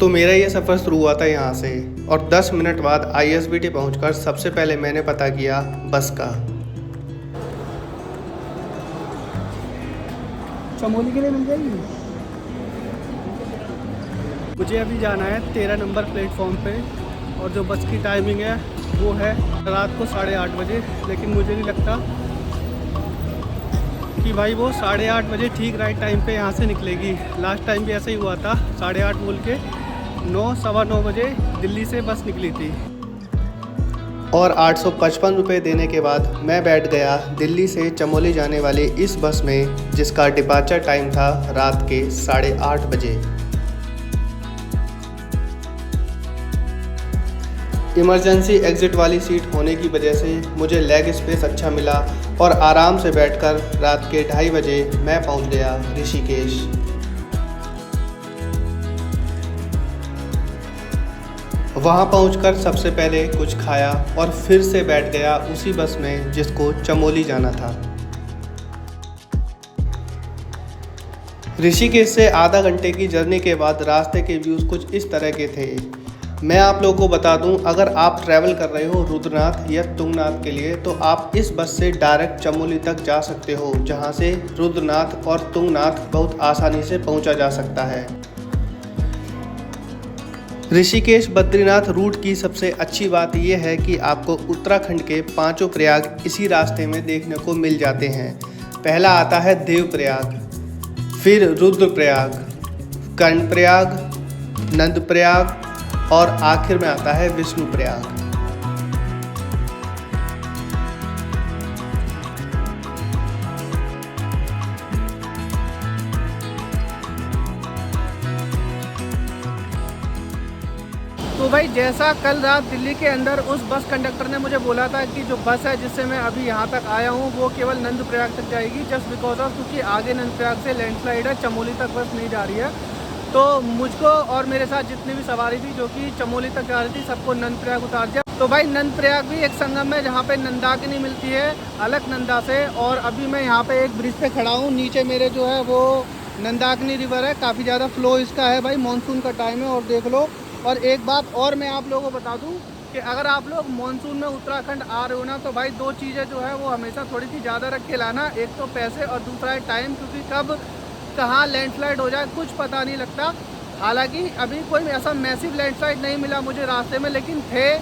तो मेरा ये सफ़र शुरू हुआ था यहाँ से और 10 मिनट बाद ISBT पहुँचकर सबसे पहले मैंने पता किया बस का। चमोली के लिए मिल जाएगी। मुझे अभी जाना है 13 नंबर प्लेटफॉर्म पे और जो बस की टाइमिंग है वो है रात को 8:30 बजे, लेकिन मुझे नहीं लगता कि भाई वो 8:30 बजे ठीक राइट टाइम पे यहाँ से निकलेगी। लास्ट टाइम भी ऐसा ही हुआ था, 8:30 बोल के 9 सवा 9 बजे दिल्ली से बस निकली थी। और 855 रुपये देने के बाद मैं बैठ गया दिल्ली से चमोली जाने वाली इस बस में, जिसका डिपार्चर टाइम था रात के 8:30 बजे। इमरजेंसी एग्ज़िट वाली सीट होने की वजह से मुझे लेग स्पेस अच्छा मिला और आराम से बैठकर रात के 2:30 बजे मैं पहुंच गया ऋषिकेश। वहां पहुंचकर सबसे पहले कुछ खाया और फिर से बैठ गया उसी बस में जिसको चमोली जाना था। ऋषिकेश से आधा घंटे की जर्नी के बाद रास्ते के व्यूज़ कुछ इस तरह के थे। मैं आप लोगों को बता दूं, अगर आप ट्रैवल कर रहे हो रुद्रनाथ या तुंगनाथ के लिए तो आप इस बस से डायरेक्ट चमोली तक जा सकते हो, जहां से रुद्रनाथ और तुंगनाथ बहुत आसानी से पहुंचा जा सकता है। ऋषिकेश बद्रीनाथ रूट की सबसे अच्छी बात यह है कि आपको उत्तराखंड के 5 प्रयाग इसी रास्ते में देखने को मिल जाते हैं। पहला आता है देवप्रयाग, फिर रुद्रप्रयाग, कर्णप्रयाग, नंदप्रयाग और आखिर में आता है विष्णुप्रयाग। तो भाई जैसा कल रात दिल्ली के अंदर उस बस कंडक्टर ने मुझे बोला था कि जो बस है जिससे मैं अभी यहाँ तक आया हूँ वो केवल नंदप्रयाग तक जाएगी, जस्ट बिकॉज ऑफ क्योंकि आगे नंदप्रयाग से लैंडस्लाइड है, चमोली तक बस नहीं जा रही है। तो मुझको और मेरे साथ जितनी भी सवारी थी जो कि चमोली तक जा रही थी सबको नंदप्रयाग उतार दिया। तो भाई नंदप्रयाग भी एक संगम है जहाँ पे नंदाकिनी मिलती है अलकनंदा से, और अभी मैं यहाँ पे एक ब्रिज पे खड़ा हूँ। नीचे मेरे जो है वो नंदाकिनी रिवर है, काफ़ी ज़्यादा फ्लो इसका है भाई, मानसून का टाइम है और देख लो। और एक बात और मैं आप लोगों को बता दूं कि अगर आप लोग मानसून में उत्तराखंड आ रहे हो ना तो भाई 2 चीज़ें जो है वो हमेशा थोड़ी सी ज़्यादा रख के लाना, एक तो पैसे और दूसरा है टाइम, क्योंकि कब कहाँ लैंडस्लाइड हो जाए कुछ पता नहीं लगता। हालांकि अभी कोई ऐसा मैसिव लैंडस्लाइड नहीं मिला मुझे रास्ते में, लेकिन थे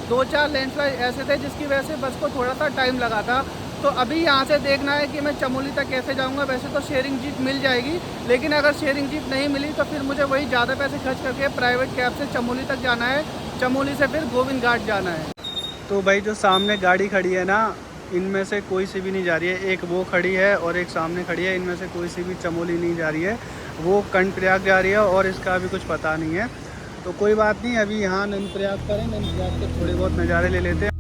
2-4 लैंडस्लाइड ऐसे थे जिसकी वजह से बस को थोड़ा सा टाइम लगा था। तो अभी यहाँ से देखना है कि मैं चमोली तक कैसे जाऊँगा। वैसे तो शेयरिंग जीप मिल जाएगी, लेकिन अगर शेयरिंग जीप नहीं मिली तो फिर मुझे वही ज़्यादा पैसे खर्च करके प्राइवेट कैब से चमोली तक जाना है, चमोली से फिर गोविंद घाट जाना है। तो भाई जो सामने गाड़ी खड़ी है ना, इनमें से कोई सी भी नहीं जा रही है। एक वो खड़ी है और एक सामने खड़ी है, इनमें से कोई सी भी चमोली नहीं जा रही है, वो कर्णप्रयाग जा रही है और इसका अभी कुछ पता नहीं है। तो कोई बात नहीं, अभी यहाँ नंदप्रयाग पर है, नंदप्रयाग के थोड़े बहुत नज़ारे ले लेते हैं।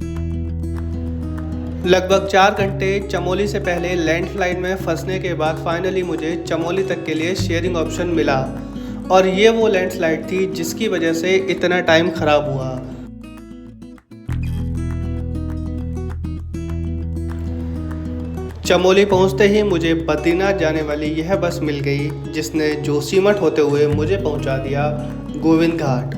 लगभग 4 घंटे चमोली से पहले लैंडस्लाइड में फंसने के बाद फाइनली मुझे चमोली तक के लिए शेयरिंग ऑप्शन मिला, और ये वो लैंडस्लाइड थी जिसकी वजह से इतना टाइम ख़राब हुआ। चमोली पहुंचते ही मुझे बद्रीनाथ जाने वाली यह बस मिल गई, जिसने जोशीमठ होते हुए मुझे पहुंचा दिया गोविंद घाट।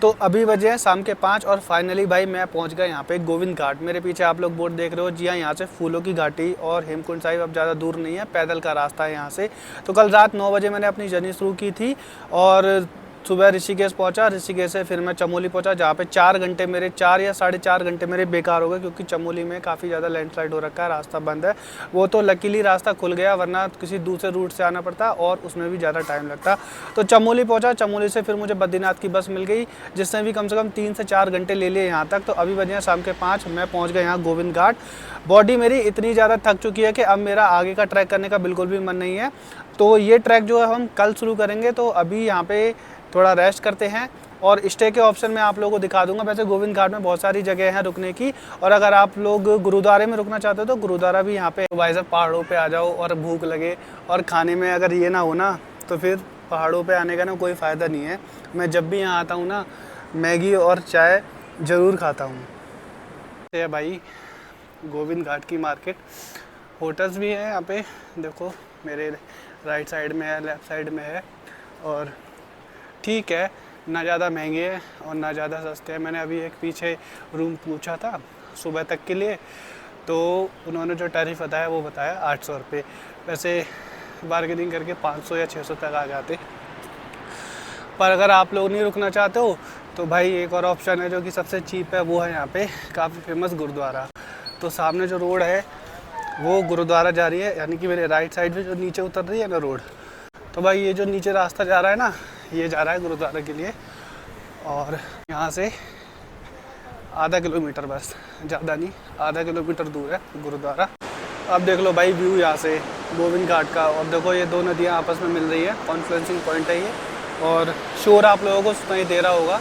तो अभी बजे हैं शाम के 5 और फाइनली भाई मैं पहुंच गया यहाँ पे गोविंद घाट। मेरे पीछे आप लोग बोर्ड देख रहे हो, जी हाँ, यहाँ से फूलों की घाटी और हेमकुंड साहिब अब ज़्यादा दूर नहीं है, पैदल का रास्ता है यहाँ से। तो कल रात 9 बजे मैंने अपनी जर्नी शुरू की थी और सुबह ऋषिकेश पहुंचा, ऋषिकेश से फिर मैं चमोली पहुंचा, जहाँ पे 4 घंटे मेरे 4 या 4.5 घंटे मेरे बेकार हो गए, क्योंकि चमोली में काफ़ी ज़्यादा लैंडस्लाइड हो रखा है, रास्ता बंद है। वो तो लकीली रास्ता खुल गया, वरना किसी दूसरे रूट से आना पड़ता और उसमें भी ज़्यादा टाइम लगता। तो चमोली पहुँचा, चमोली से फिर मुझे बद्रीनाथ की बस मिल गई, जिसने भी कम से कम 3 से 4 घंटे ले लिए यहाँ तक। तो अभी बजे हैं शाम के 5, मैं पहुँच गया यहाँ गोविंद घाट। बॉडी मेरी इतनी ज़्यादा थक चुकी है कि अब मेरा आगे का ट्रैक करने का बिल्कुल भी मन नहीं है। तो ये ट्रैक जो है हम कल शुरू करेंगे। तो अभी यहाँ पे थोड़ा रेस्ट करते हैं और स्टे के ऑप्शन में आप लोगों को दिखा दूंगा। वैसे गोविंद घाट में बहुत सारी जगह हैं रुकने की, और अगर आप लोग गुरुद्वारे में रुकना चाहते हो तो गुरुद्वारा भी यहाँ पे। भाई साहब पहाड़ों पे आ जाओ और भूख लगे और खाने में अगर ये ना हो ना तो फिर पहाड़ों पे आने का ना कोई फ़ायदा नहीं है। मैं जब भी यहाँ आता हूँ ना मैगी और चाय ज़रूर खाता हूँ। ये भाई गोविंद घाट की मार्केट, होटल्स भी है यहाँ पे, देखो मेरे राइट साइड में है, लेफ़्ट साइड में है, और ठीक है, ना ज़्यादा महंगे हैं और ना ज़्यादा सस्ते हैं। मैंने अभी एक पीछे रूम पूछा था सुबह तक के लिए, तो उन्होंने जो टैरिफ बताया वो बताया 800 रुपये। वैसे बार्गेनिंग करके 500 या 600 तक आ जाते। पर अगर आप लोग नहीं रुकना चाहते हो तो भाई एक और ऑप्शन है जो कि सबसे चीप है, वो है यहाँ पे काफ़ी फेमस गुरुद्वारा। तो सामने जो रोड है वो गुरुद्वारा जा रही है, यानी कि मेरे राइट साइड में जो नीचे उतर रही है ना रोड, तो भाई ये जो नीचे रास्ता जा रहा है ना, ये जा रहा है गुरुद्वारा के लिए। और यहाँ से आधा किलोमीटर, बस ज़्यादा नहीं, आधा किलोमीटर दूर है गुरुद्वारा। अब देख लो भाई व्यू यहाँ से गोविंद घाट का, और देखो ये दो नदियाँ आपस में मिल रही है, कॉन्फ्रेंसिंग पॉइंट है ये। और शोर आप लोगों को सुनाई दे रहा होगा,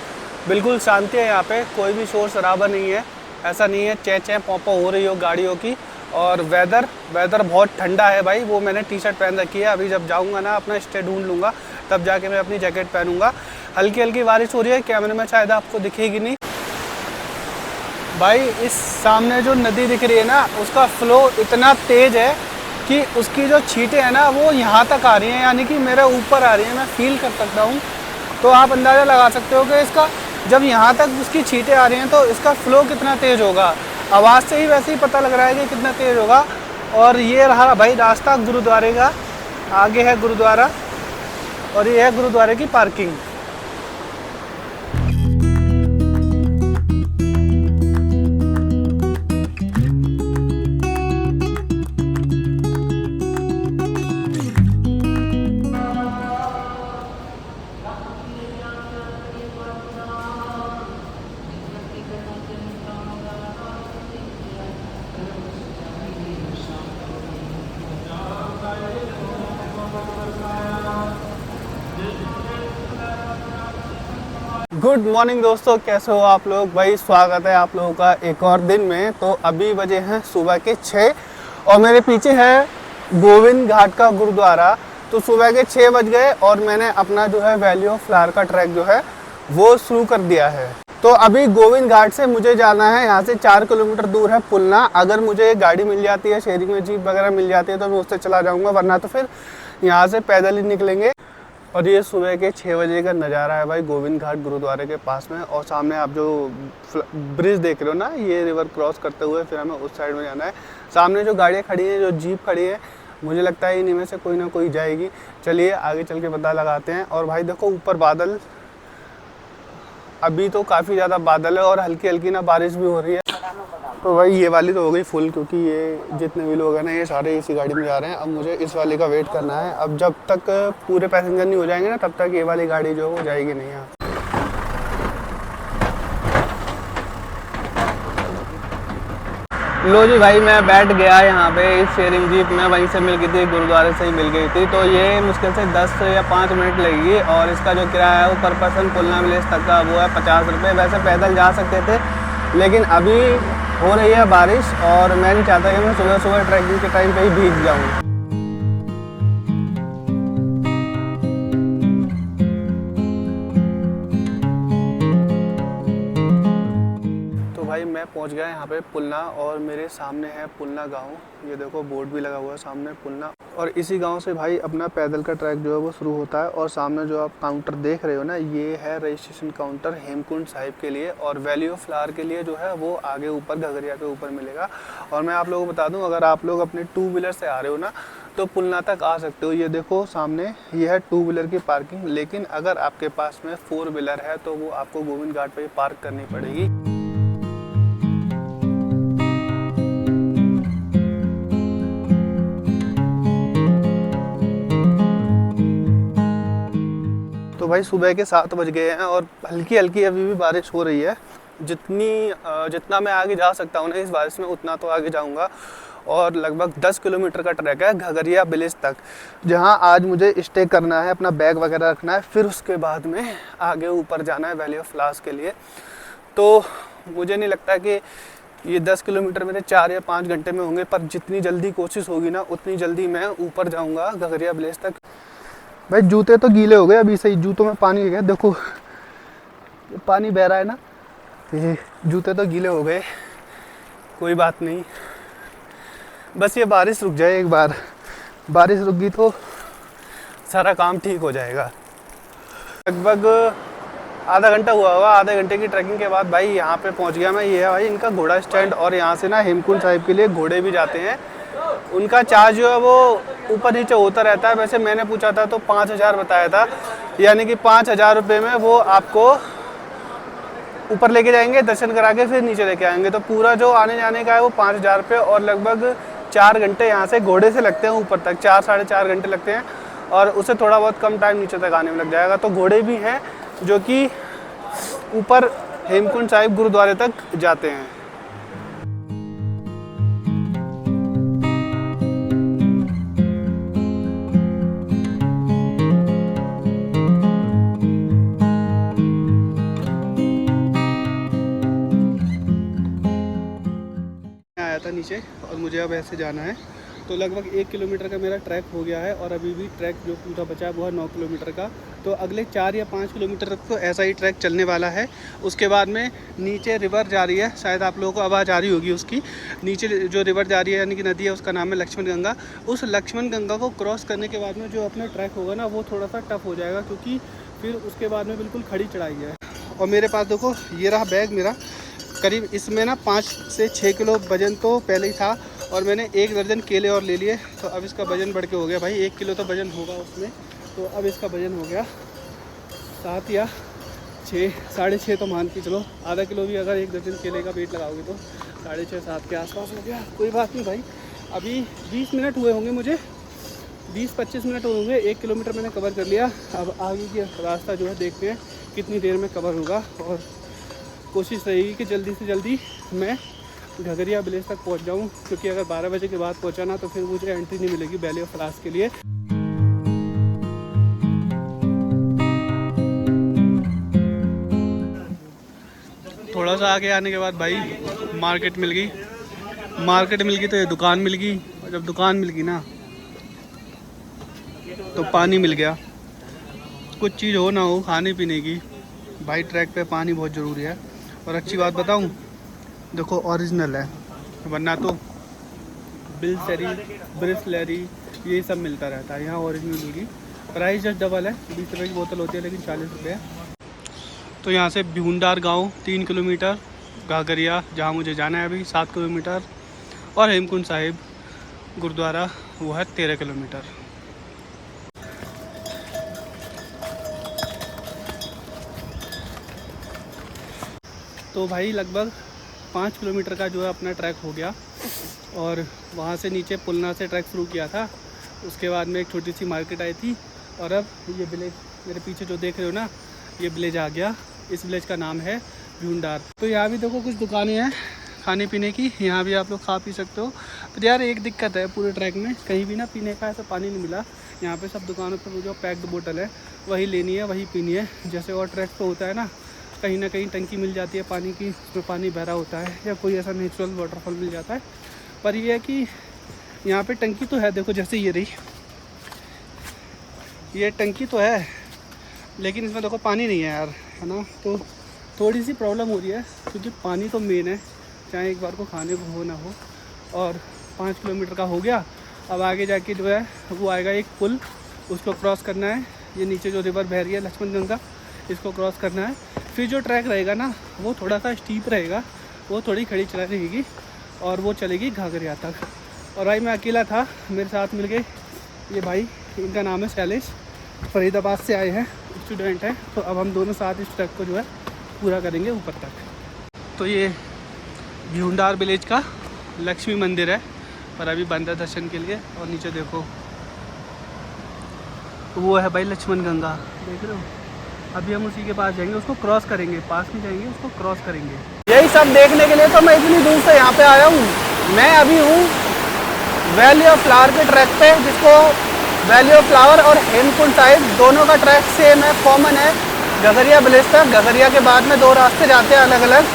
बिल्कुल शांति है यहाँ पे, कोई भी शोर शराबा नहीं है, ऐसा नहीं है चै चै पौ पौ हो रही हो गाड़ियों की। और वेदर बहुत ठंडा है भाई, वो मैंने टी शर्ट पहन रखी है। अभी जब जाऊँगा ना अपना स्टे ढूंढ लूँगा, तब जाके मैं अपनी जैकेट पहनूँगा। हल्की हल्की बारिश हो रही है, कैमरे में शायद आपको दिखेगी नहीं भाई। इस सामने जो नदी दिख रही है ना, उसका फ्लो इतना तेज़ है कि उसकी जो छींटें हैं ना वो यहाँ तक आ रही हैं, यानी कि मेरे ऊपर आ रही हैं, मैं फील कर सकता हूँ। तो आप अंदाज़ा लगा सकते हो कि इसका जब यहाँ तक उसकी छींटें आ रही हैं तो इसका फ़्लो कितना तेज़ होगा। आवाज़ से ही वैसे ही पता लग रहा है कि कितना तेज़ होगा। और ये रहा भाई रास्ता गुरुद्वारे का, आगे है गुरुद्वारा और ये है गुरुद्वारे की पार्किंग। गुड मॉर्निंग दोस्तों, कैसे हो आप लोग। भाई स्वागत है आप लोगों का एक और दिन में। तो अभी बजे हैं सुबह के 6 और मेरे पीछे है गोविंद घाट का गुरुद्वारा। तो सुबह के 6 बज गए और मैंने अपना जो है वैली ऑफ फ्लावर का ट्रैक जो है वो शुरू कर दिया है। तो अभी गोविंद घाट से मुझे जाना है, यहाँ से 4 किलोमीटर दूर है पुलना। अगर मुझे गाड़ी मिल जाती है, शेयरिंग में जीप वगैरह मिल जाती है तो मैं उससे चला जाऊँगा, वरना तो फिर यहाँ से पैदल ही निकलेंगे। और ये सुबह के 6 बजे का नज़ारा है भाई गोविंद घाट गुरुद्वारे के पास में। और सामने आप जो ब्रिज देख रहे हो ना, ये रिवर क्रॉस करते हुए फिर हमें उस साइड में जाना है। सामने जो गाड़ियाँ खड़ी हैं, जो जीप खड़ी है, मुझे लगता है इन्हीं में से कोई ना कोई जाएगी। चलिए आगे चल के पता लगाते हैं। और भाई देखो ऊपर बादल, अभी तो काफ़ी ज़्यादा बादल है और हल्की हल्की ना बारिश भी हो रही है। तो भाई ये वाली तो हो गई फुल, क्योंकि ये जितने भी लोग हैं ना ये सारे इसी गाड़ी में जा रहे हैं। अब मुझे इस वाली का वेट करना है। अब जब तक पूरे पैसेंजर नहीं हो जाएंगे ना, तब तक ये वाली गाड़ी जो है वो जाएगी नहीं यहाँ। लो जी भाई, मैं बैठ गया यहाँ पे इस शेयरिंग जीप में, वहीं से मिल गई थी, गुरुद्वारे से ही मिल गई थी। तो ये मुश्किल से 10 या 5 मिनट लगेगी। और इसका जो किराया है वो पर पर्सन पुलना विलेज तक का वो है 50 रुपये। वैसे पैदल जा सकते थे, लेकिन अभी हो रही है बारिश और मैं नहीं चाहता कि मैं सुबह सुबह ट्रैकिंग के टाइम पे ही भीग जाऊँ। भाई मैं पहुंच गया यहाँ पे पुलना, और मेरे सामने है पुलना गांव। ये देखो बोर्ड भी लगा हुआ है सामने पुलना। और इसी गांव से भाई अपना पैदल का ट्रैक जो है वो शुरू होता है। और सामने जो आप काउंटर देख रहे हो ना, ये है रजिस्ट्रेशन काउंटर हेमकुंड साहिब के लिए। और वैली ऑफ फ्लावर के लिए जो है वो आगे ऊपर घगरिया के ऊपर मिलेगा। और मैं आप लोगों को बता दूँ, अगर आप लोग अपने 2 व्हीलर से आ रहे हो ना तो पुलना तक आ सकते हो। ये देखो सामने ये है 2 व्हीलर की पार्किंग। लेकिन अगर आपके पास में 4 व्हीलर है तो वो आपको गोविंद घाट पर ही पार्क करनी पड़ेगी। तो भाई सुबह के 7 बज गए हैं और हल्की हल्की अभी भी बारिश हो रही है। जितना मैं आगे जा सकता हूँ ना इस बारिश में, उतना तो आगे जाऊँगा। और लगभग 10 किलोमीटर का ट्रैक है घगरिया विलेज तक, जहाँ आज मुझे स्टे करना है, अपना बैग वगैरह रखना है। फिर उसके बाद में आगे ऊपर जाना है वैली ऑफ फ्लावर्स के लिए। तो मुझे नहीं लगता कि ये 10 किलोमीटर मेरे 4 या 5 घंटे में होंगे, पर जितनी जल्दी कोशिश होगी ना उतनी जल्दी मैं ऊपर जाऊँगा घगरिया विलेज तक। भाई जूते तो गीले हो गए अभी से ही, जूतों में पानी गया, देखो पानी बह रहा है ना, ये जूते तो गीले हो गए। कोई बात नहीं, बस ये बारिश रुक जाए एक बार। बारिश रुक गई तो सारा काम ठीक हो जाएगा। लगभग आधा घंटा हुआ होगा। आधे घंटे की ट्रैकिंग के बाद भाई यहाँ पे पहुँच गया मैं। ये है भाई इनका घोड़ा स्टैंड, और यहाँ से ना हेमकुंड साहिब के लिए घोड़े भी जाते हैं। उनका चार्ज जो है वो ऊपर नीचे होता रहता है। वैसे मैंने पूछा था तो 5000 बताया था, यानी कि 5000 रुपये में वो आपको ऊपर लेके जाएंगे, दर्शन करा के फिर नीचे लेके आएंगे। तो पूरा जो आने जाने का है वो 5000 रुपये, और लगभग 4 घंटे यहाँ से घोड़े से लगते हैं ऊपर तक, 4 साढ़े 4 घंटे लगते हैं, और उससे थोड़ा बहुत कम टाइम नीचे तक आने में लग जाएगा। तो घोड़े भी हैं जो कि ऊपर हेमकुंड साहिब गुरुद्वारे तक जाते हैं। आया था नीचे और मुझे अब ऐसे जाना है। तो लगभग 1 किलोमीटर का मेरा ट्रैक हो गया है, और अभी भी ट्रैक जो पूरा बचा है वो है 9 किलोमीटर का। तो अगले 4 या 5 किलोमीटर तक तो ऐसा ही ट्रैक चलने वाला है। उसके बाद में नीचे रिवर जा रही है, शायद आप लोगों को आवाज़ आ रही होगी उसकी। नीचे जो रिवर जा रही है यानी कि नदी है, उसका नाम है लक्ष्मण गंगा। उस लक्ष्मण गंगा को क्रॉस करने के बाद में जो अपना ट्रैक होगा ना, वो थोड़ा सा टफ हो जाएगा, क्योंकि फिर उसके बाद में बिल्कुल खड़ी चढ़ाई है। और मेरे पास देखो ये रहा बैग मेरा, करीब इसमें ना 5 से 6 किलो वज़न तो पहले ही था, और मैंने 1 दर्जन केले और ले लिए। तो अब इसका वज़न बढ़ के हो गया भाई 1 किलो तो वज़न होगा उसमें। तो अब इसका वज़न हो गया 7 या 6, साढ़े 6 तो मान के चलो। आधा किलो भी अगर 1 दर्जन केले का वेट लगाओगे तो 6.5-7 के आसपास हो गया। कोई बात नहीं भाई, अभी 20 मिनट हुए होंगे मुझे, 20-25 मिनट होंगे। 1 किलोमीटर मैंने कवर कर लिया। अब आगे की रास्ता जो है देखते हैं कितनी देर में कवर होगा, और कोशिश रहेगी कि जल्दी से जल्दी मैं घगरिया विलेज तक पहुंच जाऊं, क्योंकि अगर 12 बजे के बाद पहुंचा ना तो फिर मुझे एंट्री नहीं मिलेगी वैली ऑफ फ्लावर्स के लिए। थोड़ा सा आगे आने के बाद भाई मार्केट मिल गई। तो ये दुकान मिल गई, और जब दुकान मिल गई ना तो पानी मिल गया। कुछ चीज़ हो ना हो खाने पीने की, भाई ट्रैक पे पानी बहुत ज़रूरी है। और अच्छी बात बताऊं, देखो ओरिजिनल है, वरना तो बिल्सरी, ब्रिसलरी ये सब मिलता रहता है। यहाँ ओरिजिनल मिलेगी। प्राइस जस्ट डबल है, 20 रुपये की बोतल होती है लेकिन 40 रुपये है। तो यहाँ से भूंडार गांव 3 किलोमीटर, घाघरिया जहाँ मुझे जाना है अभी 7 किलोमीटर, और हेमकुंड साहिब गुरुद्वारा वो है 13 किलोमीटर। तो भाई लगभग 5 किलोमीटर का जो है अपना ट्रैक हो गया, और वहाँ से नीचे पुलना से ट्रैक शुरू किया था। उसके बाद में एक छोटी सी मार्केट आई थी, और अब ये विलेज मेरे पीछे जो देख रहे हो ना, ये विलेज आ गया। इस विलेज का नाम है भूंडार। तो यहाँ भी देखो कुछ दुकानें हैं खाने पीने की, यहाँ भी आप लोग खा पी सकते हो। पर यार एक दिक्कत है पूरे ट्रैक में, कहीं भी ना पीने का ऐसा पानी नहीं मिला। यहाँ पे सब दुकानों पर जो पैक्ड बोतल है वही लेनी है, वही पीनी है। जैसे और ट्रैक तो होता है ना कहीं टंकी मिल जाती है पानी की, उसमें पानी भरा होता है, या कोई ऐसा नेचुरल वाटरफॉल मिल जाता है। पर यह है कि यहाँ पे टंकी तो है, देखो जैसे ये रही, ये टंकी तो है, लेकिन इसमें देखो पानी नहीं है यार, है ना। तो थोड़ी सी प्रॉब्लम हो रही है, क्योंकि पानी तो मेन है, चाहे एक बार को खाने को हो ना हो। और 5 किलोमीटर का हो गया। अब आगे जाके जो है वो आएगा एक पुल, उसको क्रॉस करना है। ये नीचे जो रिवर बह रही है लक्ष्मण गंगा, इसको क्रॉस करना है। फिर जो ट्रैक रहेगा ना वो थोड़ा सा स्टीप रहेगा, वो थोड़ी खड़ी चढ़ाई रहेगी, और वो चलेगी घाघरिया तक। और भाई मैं अकेला था, मेरे साथ मिल गए ये भाई, इनका नाम है शैलेश, फरीदाबाद से आए हैं, स्टूडेंट हैं। तो अब हम दोनों साथ इस ट्रैक को जो है पूरा करेंगे ऊपर तक। तो ये भूंडार विलेज का लक्ष्मी मंदिर है, पर अभी बंद है दर्शन के लिए। और नीचे देखो वो है भाई लक्ष्मण गंगा, देख रहे हो। अभी हम उसी के पास जाएंगे, उसको क्रॉस करेंगे, पास में जाएंगे, उसको क्रॉस करेंगे। यही सब देखने के लिए तो मैं इतनी दूर से यहाँ पे आया हूँ। मैं अभी हूँ वैली ऑफ फ्लावर के ट्रैक पे, जिसको वैली ऑफ फ्लावर और हेमकुंड साहिब दोनों का ट्रैक सेम है, कॉमन है, घगरिया विलेज तक। घगरिया के बाद में 2 रास्ते जाते हैं अलग अलग।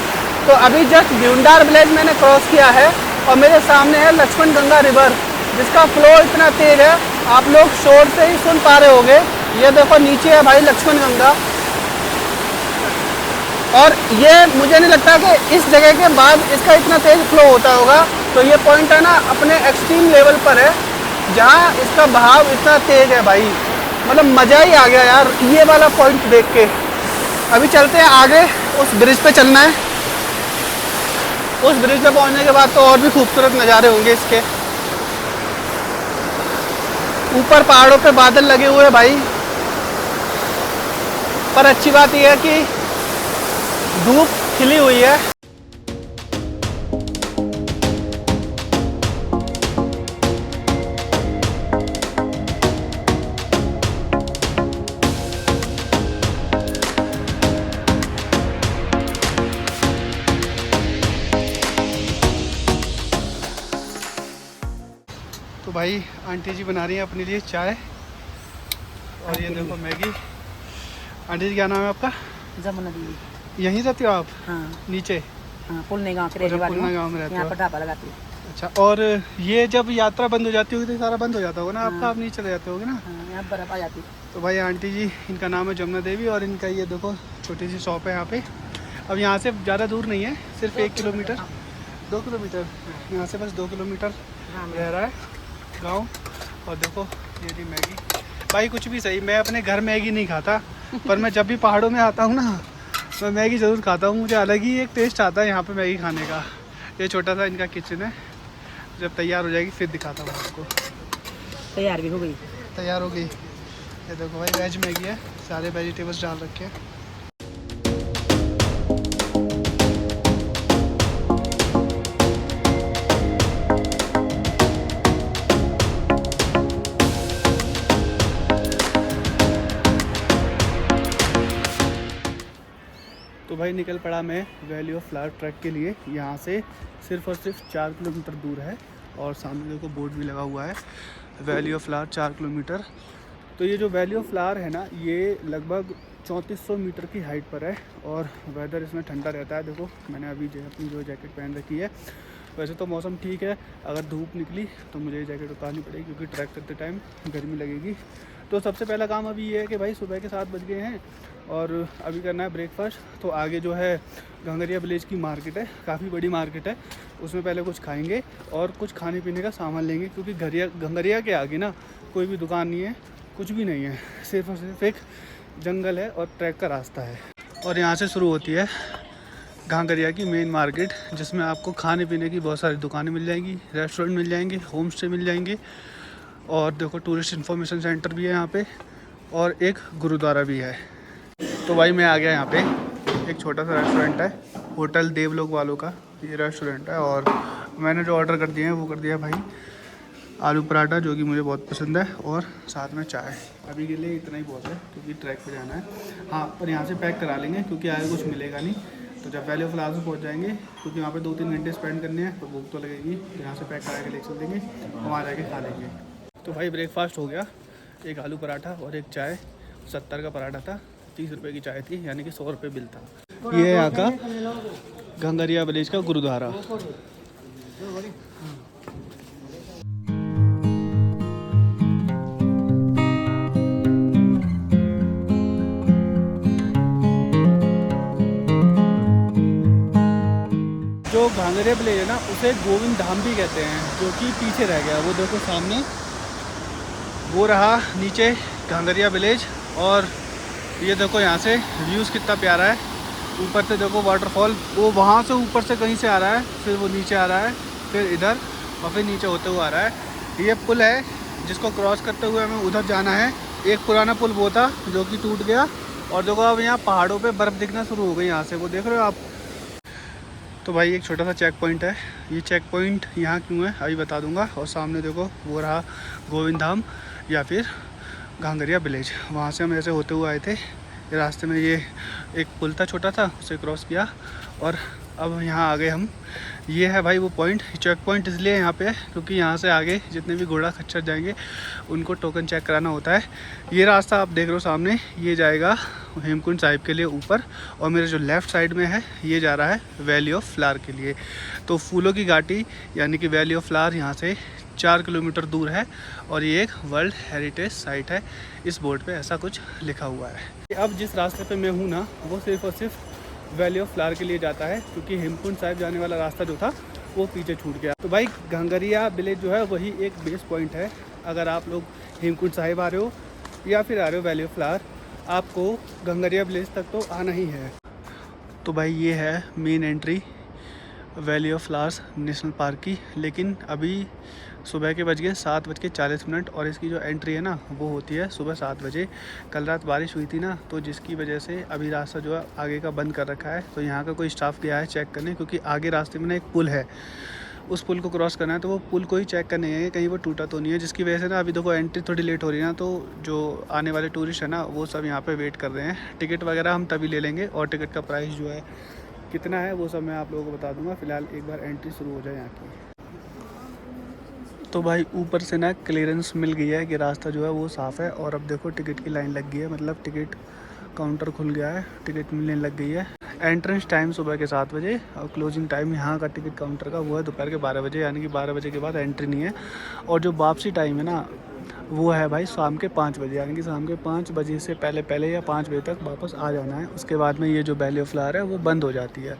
तो अभी जस्ट भूंडार विलेज मैंने क्रॉस किया है, और मेरे सामने है लक्ष्मण गंगा रिवर, जिसका फ्लो इतना तेज है आप लोग शोर से ही सुन पा रहे होंगे। ये देखो नीचे है भाई लक्ष्मण गंगा, और ये मुझे नहीं लगता कि इस जगह के बाद इसका इतना तेज फ्लो होता होगा। तो ये पॉइंट है ना अपने एक्सट्रीम लेवल पर है, जहाँ इसका बहाव इतना तेज है भाई। मतलब मज़ा ही आ गया यार ये वाला पॉइंट देख के। अभी चलते हैं आगे, उस ब्रिज पे चलना है। उस ब्रिज पे पहुंचने के बाद तो और भी खूबसूरत नज़ारे होंगे इसके। ऊपर पहाड़ों पे बादल लगे हुए हैं भाई, पर अच्छी बात यह है कि धूप खिली हुई है। तो भाई आंटी जी बना रही हैं अपने लिए चाय, और ये देखो मैगी। आंटी जी क्या नाम है आपका? जमुना दी। यहीं रहते हो आप? हाँ नीचे? हाँ, पुलने गाँव के रहने अच्छा, वाली पुलना हूँ। गाँव में रहते यहाँ हो। पर ढाबा लगाती हूँ। अच्छा, और ये जब यात्रा बंद हो जाती होगी तो सारा बंद हो जाता होगा ना आपका, हाँ। आप नहीं चले जाते होगे ना? हाँ, यहाँ बर्फ आ जाती। तो भाई आंटी जी, इनका नाम है जमुना देवी, और इनका ये देखो छोटी सी शॉप है यहाँ पे। अब यहाँ से ज़्यादा दूर नहीं है, सिर्फ 1 किलोमीटर, 2 किलोमीटर, यहाँ से बस 2 किलोमीटर रह रहा है गाँव। और देखो ये जी मैगी। भाई कुछ भी सही, मैं अपने घर मैगी नहीं खाता, पर मैं जब भी पहाड़ों में आता हूँ ना, मैं मैगी ज़रूर खाता हूँ। मुझे अलग ही एक टेस्ट आता है यहाँ पे मैगी खाने का। ये छोटा सा इनका किचन है, जब तैयार हो जाएगी फिर दिखाता हूँ आपको। तैयार भी हो गई। तैयार हो गई। ये देखो भाई वेज मैगी है, सारे वेजिटेबल्स डाल रखे हैं। तो भाई निकल पड़ा मैं वैली ऑफ फ्लावर ट्रैक के लिए। यहाँ से सिर्फ और सिर्फ 4 किलोमीटर दूर है, और सामने देखो बोर्ड भी लगा हुआ है, वैली ऑफ फ्लावर 4 किलोमीटर। तो ये जो वैली ऑफ फ्लावर है ना, ये लगभग 3400 मीटर की हाइट पर है, और वेदर इसमें ठंडा रहता है। देखो मैंने अभी अपनी जो जैकेट पहन रखी है। वैसे तो मौसम ठीक है, अगर धूप निकली तो मुझे जैकेट उतारनी पड़ेगी, क्योंकि ट्रैक करते टाइम गर्मी लगेगी। तो सबसे पहला काम अभी ये है कि भाई सुबह के 7 बज गए हैं, और अभी करना है ब्रेकफास्ट। तो आगे जो है घंगरिया विलेज की मार्केट है, काफ़ी बड़ी मार्केट है, उसमें पहले कुछ खाएंगे और कुछ खाने पीने का सामान लेंगे, क्योंकि घंगरिया के आगे ना कोई भी दुकान नहीं है, कुछ भी नहीं है, सिर्फ और सिर्फ एक जंगल है और ट्रैक का रास्ता है। और यहाँ से शुरू होती है घांगरिया की मेन मार्केट, जिसमें आपको खाने पीने की बहुत सारी दुकानें मिल जाएंगी, रेस्टोरेंट मिल जाएंगे, होम स्टे मिल जाएंगे, और देखो टूरिस्ट इन्फॉर्मेशन सेंटर भी है यहाँ पे, और एक गुरुद्वारा भी है। तो भाई मैं आ गया यहाँ पे, एक छोटा सा रेस्टोरेंट है, होटल देवलोक वालों का ये रेस्टोरेंट है। और मैंने जो ऑर्डर कर दिया है वो कर दिया भाई आलू पराठा, जो कि मुझे बहुत पसंद है, और साथ में चाय। अभी के लिए इतना ही बहुत है, क्योंकि ट्रैक पे जाना है। हाँ, पर यहाँ से पैक करा लेंगे, क्योंकि आगे कुछ मिलेगा नहीं। तो जब वैली ऑफ फ्लावर्स में पहुँच जाएंगे, क्योंकि वहाँ पे 2-3 घंटे स्पेंड करने हैं, तो भूख तो लगेगी, तो यहाँ से पैक करा के ले चल देंगे, वहाँ जाके खा लेंगे। तो भाई ब्रेकफास्ट हो गया, एक आलू पराठा और एक चाय। 70 का पराठा था, 30 रुपये की चाय थी, यानी कि 100 रुपये बिल था। ये है यहाँ का घंगरिया विलेज का गुरुद्वारा। जो घांगरिया विलेज है ना, उसे गोविंद धाम भी कहते हैं, जो कि पीछे रह गया। वो देखो सामने, वो रहा नीचे घांगरिया विलेज, और ये देखो यहाँ से व्यूज़ कितना प्यारा है। ऊपर से देखो वाटरफॉल, वो वहाँ से ऊपर से कहीं से आ रहा है, फिर वो नीचे आ रहा है, फिर इधर, और फिर नीचे होते हुए आ रहा है। ये पुल है जिसको क्रॉस करते हुए हमें उधर जाना है। एक पुराना पुल वो था जो कि टूट गया, और देखो अब यहाँ पहाड़ों पे बर्फ़ दिखना शुरू हो गई यहाँ से, वो देख रहे हो आप। तो भाई एक छोटा सा चेक पॉइंट है, ये चेक पॉइंट यहाँ क्यों है अभी बता दूंगा। और सामने देखो वो रहा गोविंद धाम या फिर घांगरिया विलेज, वहाँ से हम ऐसे होते हुए आए थे। ये रास्ते में ये एक पुल था छोटा सा, उसे क्रॉस किया और अब यहाँ आ गए हम। ये है भाई वो पॉइंट, चेक पॉइंट इसलिए यहाँ पे है क्योंकि यहाँ से आगे जितने भी घोड़ा खच्चर जाएंगे उनको टोकन चेक कराना होता है। ये रास्ता आप देख रहे हो सामने, ये जाएगा हेमकुंड साहिब के लिए ऊपर, और मेरे जो लेफ़्ट साइड में है ये जा रहा है वैली ऑफ फ्लावर के लिए। तो फूलों की घाटी यानी कि वैली ऑफ फ्लावर यहाँ से 4 किलोमीटर दूर है, और ये एक वर्ल्ड हेरिटेज साइट है। इस बोर्ड पे ऐसा कुछ लिखा हुआ है। अब जिस रास्ते पे मैं हूँ ना, वो सिर्फ और सिर्फ वैली ऑफ फ्लावर के लिए जाता है, क्योंकि हेमकुंड साहिब जाने वाला रास्ता जो था वो पीछे छूट गया। तो भाई घांगरिया विलेज जो है वही एक बेस पॉइंट है। अगर आप लोग हेमकुंड साहिब आ रहे हो या फिर आ रहे हो वैली ऑफ फ्लावर, आपको घंगरिया विलेज तक तो आना ही है। तो भाई ये है main entry valley of flowers national park की, लेकिन अभी सुबह के बज गए 7:40 और इसकी जो एंट्री है ना वो होती है सुबह 7 बजे। कल रात बारिश हुई थी ना, तो जिसकी वजह से अभी रास्ता जो है आगे का बंद कर रखा है। तो यहाँ का कोई स्टाफ गया है चेक करने, क्योंकि आगे रास्ते में ना एक पुल है, उस पुल को क्रॉस करना है, तो वो पुल को ही चेक करने है कहीं वो टूटा तो नहीं है, जिसकी वजह से ना अभी देखो एंट्री थोड़ी लेट हो रही है ना। तो जो आने वाले टूरिस्ट है ना वो सब यहाँ पे वेट कर रहे हैं। टिकट वगैरह हम तभी ले लेंगे, और टिकट का प्राइस जो है कितना है वो सब मैं आप लोगों को बता दूंगा। फ़िलहाल एक बार एंट्री शुरू हो जाए यहाँ की। तो भाई ऊपर से ना क्लियरेंस मिल गई है कि रास्ता जो है वो साफ़ है, और अब देखो टिकट की लाइन लग गई है, मतलब टिकट काउंटर खुल गया है, टिकट मिलने लग गई है। एंट्रेंस टाइम सुबह के 7 बजे और क्लोजिंग टाइम यहाँ का टिकट काउंटर का वो है दोपहर के 12 बजे, यानी कि 12 बजे के बाद एंट्री नहीं है। और जो वापसी टाइम है ना वो है भाई शाम के 5 बजे, यानी कि शाम के 5 बजे से पहले या 5 बजे तक वापस आ जाना है। उसके बाद में ये जो वैली ऑफ फ्लावर है वो बंद हो जाती है।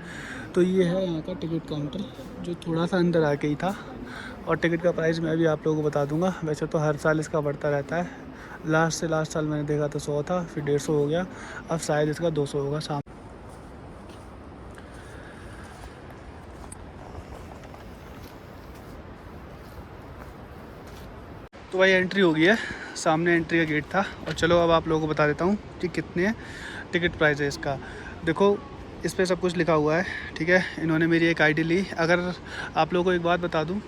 तो ये है यहाँ का टिकट काउंटर, जो थोड़ा सा अंदर आके ही था। और टिकट का प्राइस मैं भी आप लोगों को बता दूंगा। वैसे तो हर साल इसका बढ़ता रहता है, लास्ट साल मैंने देखा तो 100 था, फिर 150 हो गया, अब शायद इसका 200 होगा। शाम तो भाई एंट्री हो गई है, सामने एंट्री का गेट था। और चलो अब आप लोगों को बता देता हूँ कि कितने टिकट प्राइस है इसका। देखो इस पर सब कुछ लिखा हुआ है, ठीक है। इन्होंने मेरी एक आईडी ली। अगर आप लोगों को एक बात बता दूँ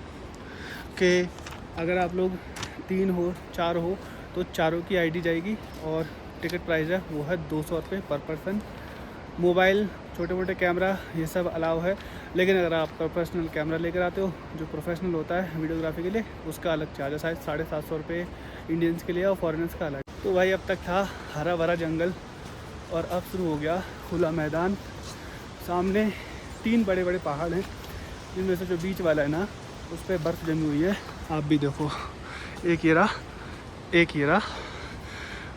कि अगर आप लोग 3 हो 4 हो तो चारों की आईडी जाएगी, और टिकट प्राइस है वो है 200 रुपये पर पर्सन। मोबाइल, छोटे मोटे कैमरा ये सब अलाउ है, लेकिन अगर आप प्रोफेशनल कैमरा लेकर आते हो, जो प्रोफेशनल होता है वीडियोग्राफी के लिए, उसका अलग चार्ज है, शायद 750 रुपये इंडियंस के लिए और फॉरेनर्स का अलग। तो भाई अब तक था हरा भरा जंगल, और अब शुरू हो गया खुला मैदान। सामने 3 बड़े बड़े पहाड़ हैं, जिनमें से जो बीच वाला है ना उस पर बर्फ़ जमी हुई है। आप भी देखो, एक ये रहा,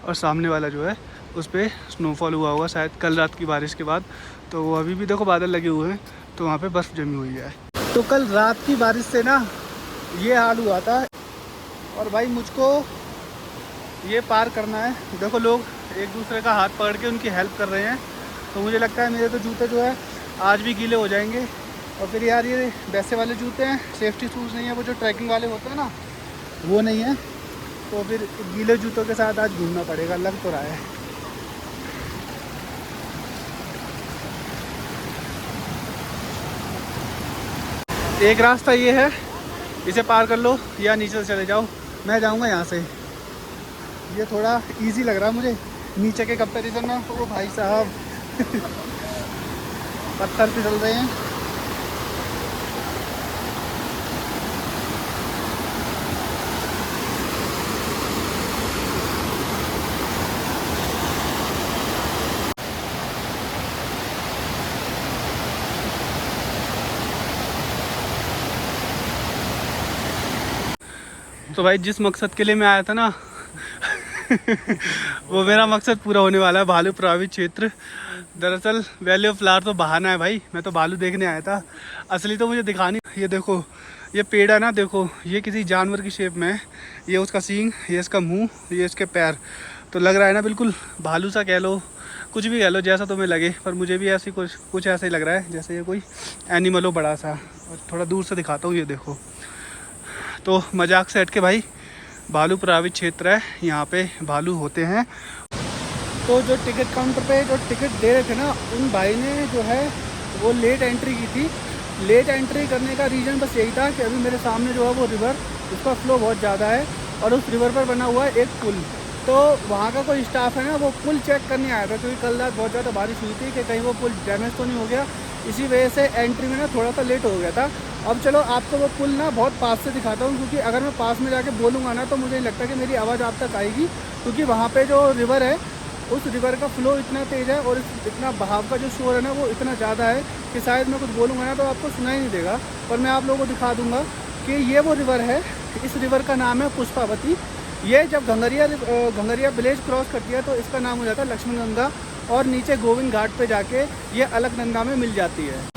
और सामने वाला जो है उस पर स्नोफॉल हुआ होगा शायद कल रात की बारिश के बाद। तो वो अभी भी देखो बादल लगे हुए हैं, तो वहाँ पे बर्फ़ जमी हुई है। तो कल रात की बारिश से ना ये हाल हुआ था। और भाई मुझको ये पार करना है। देखो लोग एक दूसरे का हाथ पकड़ के उनकी हेल्प कर रहे हैं, तो मुझे लगता है मेरे तो जूते जो है आज भी गीले हो जाएंगे। और फिर यार ये वैसे वाले जूते हैं, सेफ्टी शूज़ नहीं है, वो जो ट्रैकिंग वाले होते हैं ना वो नहीं है, तो फिर गीले जूतों के साथ आज घूमना पड़ेगा, लग तो रहा है। एक रास्ता ये है, इसे पार कर लो या नीचे से चले जाओ। मैं जाऊंगा यहाँ से, ये थोड़ा इजी लग रहा है मुझे नीचे के कंपैरिजन में। वो भाई साहब पत्थर फिसल रहे हैं। तो भाई जिस मकसद के लिए मैं आया था ना वो मेरा मकसद पूरा होने वाला है। भालू प्रभावित क्षेत्र, दरअसल वैली ऑफ फ्लावर तो बहाना है भाई, मैं तो भालू देखने आया था, असली तो मुझे दिखानी। ये देखो ये पेड़ है ना, देखो ये किसी जानवर की शेप में है, ये उसका सींग, ये इसका मुंह, ये इसके पैर, तो लग रहा है ना बिल्कुल भालू सा कह लो, कुछ भी कह लो जैसा तुम्हें लगे, पर मुझे भी ऐसी कुछ ऐसा ही लग रहा है जैसे ये कोई एनिमल हो बड़ा सा। और थोड़ा दूर से दिखाता हूँ, ये देखो। तो मजाक से हट के भाई भालू प्रभावित क्षेत्र है, यहाँ पे भालू होते हैं। तो जो टिकट काउंटर पे जो टिकट दे रहे थे ना, उन भाई ने जो है वो लेट एंट्री की थी। लेट एंट्री करने का रीज़न बस यही था कि अभी मेरे सामने जो है वो रिवर, उसका फ्लो बहुत ज़्यादा है, और उस रिवर पर बना हुआ है एक पुल। तो वहाँ का कोई स्टाफ है ना, वो पुल चेक करने आया था, क्योंकि कल रात बहुत ज़्यादा बारिश हुई थी कि कहीं वो पुल डैमेज तो नहीं हो गया। इसी वजह से एंट्री में ना थोड़ा सा लेट हो गया था। अब चलो आपको वो पुल ना बहुत पास से दिखाता हूँ, क्योंकि अगर मैं पास में जाके बोलूँगा ना तो मुझे नहीं लगता कि मेरी आवाज़ आप तक आएगी, क्योंकि वहाँ पे जो रिवर है उस रिवर का फ्लो इतना तेज़ है और इतना बहाव का जो शोर है ना वो इतना ज़्यादा है कि शायद मैं कुछ बोलूँगा ना तो आपको सुनाई नहीं देगा। पर मैं आप लोगों को दिखा दूँगा कि ये वो रिवर है। इस रिवर का नाम है पुष्पावती। ये जब घंगरिया विलेज क्रॉस करती है तो इसका नाम हो जाता है लक्ष्मण गंगा, और नीचे गोविंद घाट पे जाके ये अलकनंदा में मिल जाती है।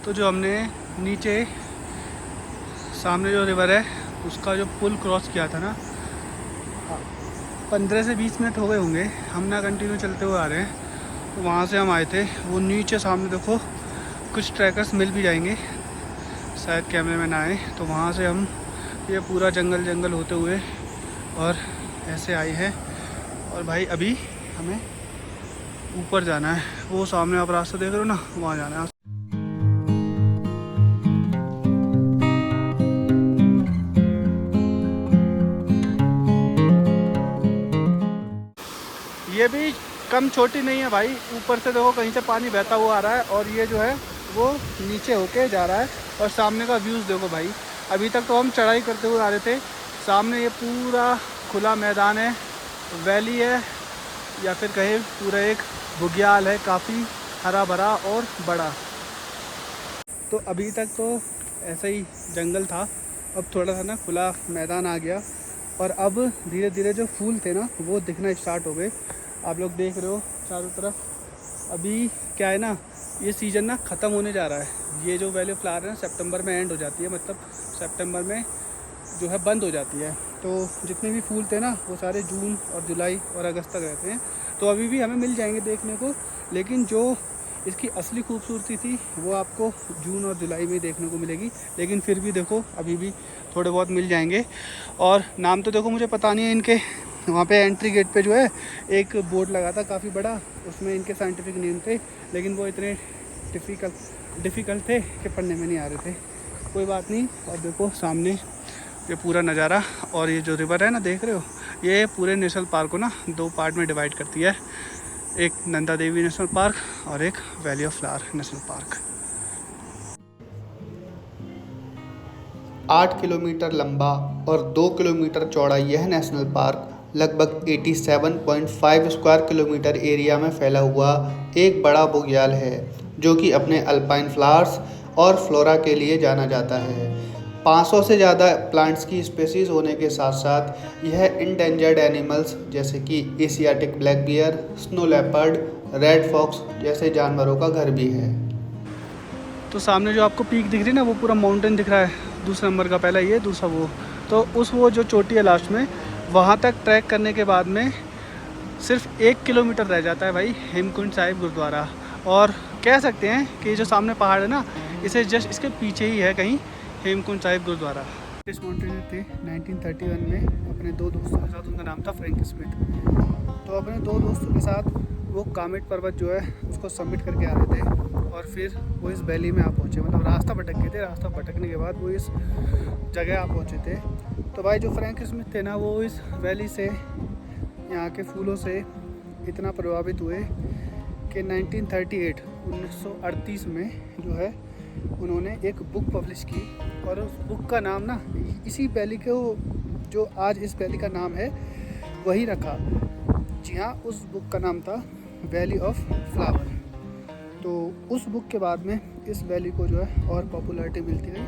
तो जो हमने नीचे सामने जो रिवर है उसका जो पुल क्रॉस किया था ना, 15 से 20 मिनट हो गए होंगे, हम ना कंटिन्यू चलते हुए आ रहे हैं। तो वहाँ से हम आए थे, वो नीचे सामने देखो कुछ ट्रैकर्स मिल भी जाएंगे, शायद कैमरे में ना आए। तो वहाँ से हम ये पूरा जंगल होते हुए और ऐसे आए हैं। और भाई अभी हमें ऊपर जाना है, वो सामने आप रास्ता देख रहे हो ना, वहाँ जाना है। ये भी कम छोटी नहीं है भाई, ऊपर से देखो कहीं से पानी बहता हुआ आ रहा है और ये जो है वो नीचे होके जा रहा है। और सामने का व्यूज़ देखो भाई, अभी तक तो हम चढ़ाई करते हुए आ रहे थे, सामने ये पूरा खुला मैदान है, वैली है या फिर कहे पूरा एक बुग्याल है, काफ़ी हरा भरा और बड़ा। तो अभी तक तो ऐसा ही जंगल था, अब थोड़ा सा ना खुला मैदान आ गया और अब धीरे धीरे जो फूल थे ना वो दिखना स्टार्ट हो गए। आप लोग देख रहे हो चारों तरफ। अभी क्या है ना, ये सीज़न ना ख़त्म होने जा रहा है। ये जो वैली ऑफ फ्लावर है ना सितंबर में एंड हो जाती है, मतलब सितंबर में जो है बंद हो जाती है। तो जितने भी फूल थे ना वो सारे जून और जुलाई और अगस्त तक रहते हैं। तो अभी भी हमें मिल जाएंगे देखने को, लेकिन जो इसकी असली खूबसूरती थी वो आपको जून और जुलाई में देखने को मिलेगी। लेकिन फिर भी देखो अभी भी थोड़े बहुत मिल जाएंगे। और नाम तो देखो मुझे पता नहीं है इनके, वहाँ पे एंट्री गेट पे जो है एक बोर्ड लगा था काफ़ी बड़ा, उसमें इनके साइंटिफिक नेम थे, लेकिन वो इतने डिफ़िकल्ट थे कि पढ़ने में नहीं आ रहे थे। कोई बात नहीं। और देखो सामने ये पूरा नज़ारा, और ये जो रिवर है ना देख रहे हो, ये पूरे नेशनल पार्क को ना 2 पार्ट में डिवाइड करती है, एक नंदा देवी नेशनल पार्क और एक valley of flower national park. 8 kilometre लंबा और 2 किलोमीटर चौड़ा यह नेशनल पार्क लगभग 87.5 स्क्वायर किलोमीटर एरिया में फैला हुआ एक बड़ा बुग्याल है, जो कि अपने अल्पाइन फ्लावर्स और फ्लोरा के लिए जाना जाता है। 500 से ज़्यादा प्लांट्स की स्पेसीज़ होने के साथ साथ यह इंडेंजर्ड एनिमल्स जैसे कि Asiatic black bear, snow leopard, red fox जैसे जानवरों का घर भी है। तो सामने जो आपको पीक दिख रही है ना, वो पूरा माउंटेन दिख रहा है, दूसरे नंबर का, पहला ये, दूसरा वो। तो वो जो चोटी है लास्ट में, वहाँ तक ट्रैक करने के बाद में सिर्फ 1 किलोमीटर रह जाता है भाई हेमकुंड साहिब गुरुद्वारा। और कह सकते हैं कि जो सामने पहाड़ है ना, इसे जस्ट इसके पीछे ही है कहीं हेमकुंड साहिब गुरुद्वारा। इस माउंटेन थे 1931 में अपने 2 दोस्तों के साथ, उनका नाम था फ्रैंक स्मिथ। तो अपने 2 दोस्तों के साथ वो कामेट पर्वत जो है उसको सबमिट करके आ रहे थे और फिर वो इस वैली में आ पहुँचे। मतलब रास्ता भटक गए थे, रास्ता भटकने के बाद वो इस जगह आ पहुँचे थे। तो भाई जो फ्रैंक स्मिथ थे ना, वो इस वैली से, यहाँ के फूलों से इतना प्रभावित हुए कि 1938 में जो है उन्होंने एक बुक पब्लिश की। और उस बुक का नाम ना इसी वैली को, जो आज इस वैली का नाम है, वही रखा। जी हाँ, उस बुक का नाम था वैली ऑफ फ्लावर। तो उस बुक के बाद में इस वैली को जो है और पॉपुलैरिटी मिलती गई।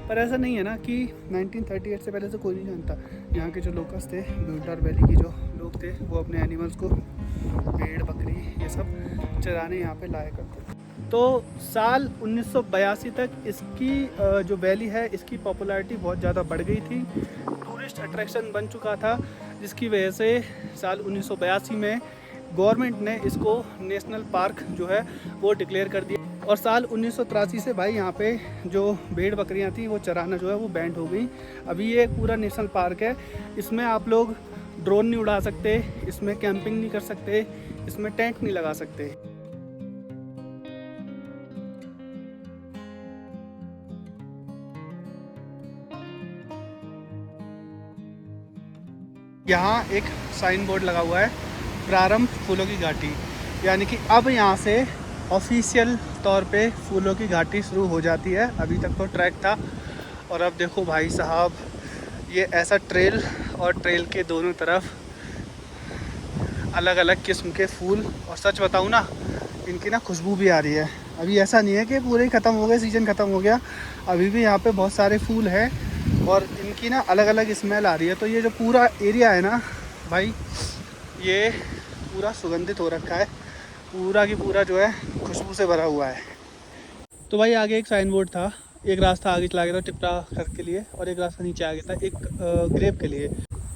पर ऐसा नहीं है ना कि 1938 से पहले से कोई नहीं जानता। यहाँ के जो लोकल्स थे, ब्यूटार वैली के जो लोग थे, वो अपने एनिमल्स को, भेड़ बकरी ये सब चराने यहाँ पे लाया करते थे। तो साल 1982 तक इसकी जो वैली है, इसकी पॉपुलैरिटी बहुत ज़्यादा बढ़ गई थी, टूरिस्ट अट्रैक्शन बन चुका था, जिसकी वजह से साल 1982 में गवर्नमेंट ने इसको नेशनल पार्क जो है वो डिक्लेयर कर दिया। और साल 1983 से भाई यहाँ पे जो भेड़ बकरियाँ थी वो चराना जो है वो बैंड हो गई। अभी ये एक पूरा नेशनल पार्क है, इसमें आप लोग ड्रोन नहीं उड़ा सकते, इसमें कैंपिंग नहीं कर सकते, इसमें टेंट नहीं लगा सकते। यहाँ एक साइन बोर्ड लगा हुआ है, प्रारंभ फूलों की घाटी, यानी कि अब यहाँ से ऑफिशियल तौर पे फूलों की घाटी शुरू हो जाती है। अभी तक तो ट्रैक था, और अब देखो भाई साहब, ये ऐसा ट्रेल, और ट्रेल के दोनों तरफ अलग अलग किस्म के फूल। और सच बताऊँ ना, इनकी ना खुशबू भी आ रही है। अभी ऐसा नहीं है कि पूरे ही ख़त्म हो गए, सीज़न ख़त्म हो गया, अभी भी यहाँ पे बहुत सारे फूल हैं और इनकी ना अलग अलग स्मेल आ रही है। तो ये जो पूरा एरिया है ना भाई, ये पूरा सुगंधित हो रखा है, पूरा की पूरा जो है खुशबू से भरा हुआ है। तो भाई आगे एक साइन बोर्ड था, एक रास्ता आगे चला गया था टिपरा घर के लिए और एक रास्ता नीचे आ गया था एक ग्रेप के लिए।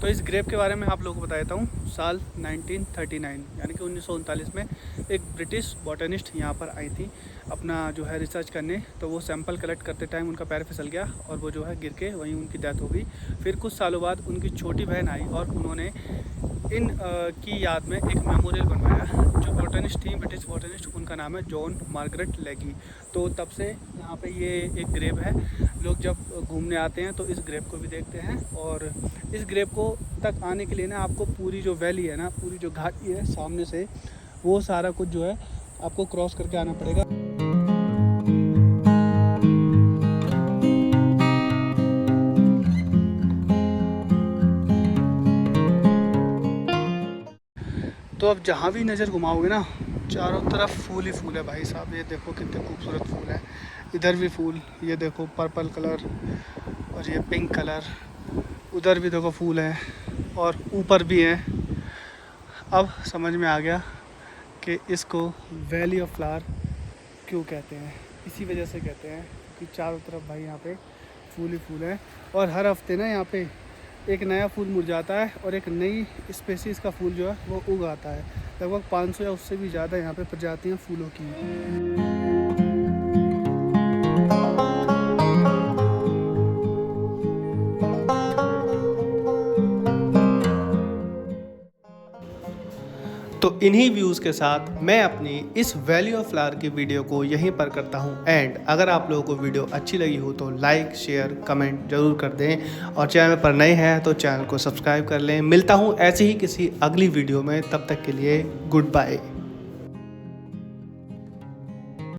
तो इस ग्रेप के बारे में आप लोगों को बता देता हूँ। साल 1939 यानी कि 1939 में एक ब्रिटिश बॉटनिस्ट यहाँ पर आई थी अपना जो है रिसर्च करने। तो वो सैंपल कलेक्ट करते टाइम उनका पैर फिसल गया और वो जो है गिर के वहीं उनकी डेथ हो गई। फिर कुछ सालों बाद उनकी छोटी बहन आई और उन्होंने इन की याद में एक मेमोरियल बनवाया। जो बॉटनिस्ट थी, ब्रिटिश बॉटनिस्ट, उनका नाम है जॉन मार्गरेट लेगी। तो तब से यहाँ पे ये एक ग्रेव है। लोग जब घूमने आते हैं तो इस ग्रेव को भी देखते हैं। और इस ग्रेव को तक आने के लिए ना आपको पूरी जो वैली है ना, पूरी जो घाटी है सामने से, वो सारा कुछ जो है आपको क्रॉस करके आना पड़ेगा। तो अब जहाँ भी नज़र घुमाओगे ना, चारों तरफ फूल ही फूल है भाई साहब। ये देखो कितने खूबसूरत फूल है। इधर भी फूल, ये देखो पर्पल कलर और ये पिंक कलर। उधर भी देखो फूल है और ऊपर भी है। अब समझ में आ गया कि इसको वैली ऑफ फ्लावर क्यों कहते हैं। इसी वजह से कहते हैं कि चारों तरफ भाई यहाँ पे फूल ही फूल है। और हर हफ्ते ना यहाँ पे एक नया फूल मुरझाता है और एक नई स्पेसीज़ का फूल जो है वो उग आता है। लगभग 500 या उससे भी ज़्यादा यहाँ पे प्रजातियाँ फूलों की हैं। तो इन्हीं व्यूज़ के साथ मैं अपनी इस वैली ऑफ फ्लावर की वीडियो को यहीं पर करता हूं एंड अगर आप लोगों को वीडियो अच्छी लगी हो तो लाइक, शेयर, कमेंट ज़रूर कर दें और चैनल पर नए हैं तो चैनल को सब्सक्राइब कर लें। मिलता हूं ऐसे ही किसी अगली वीडियो में, तब तक के लिए गुड बाय।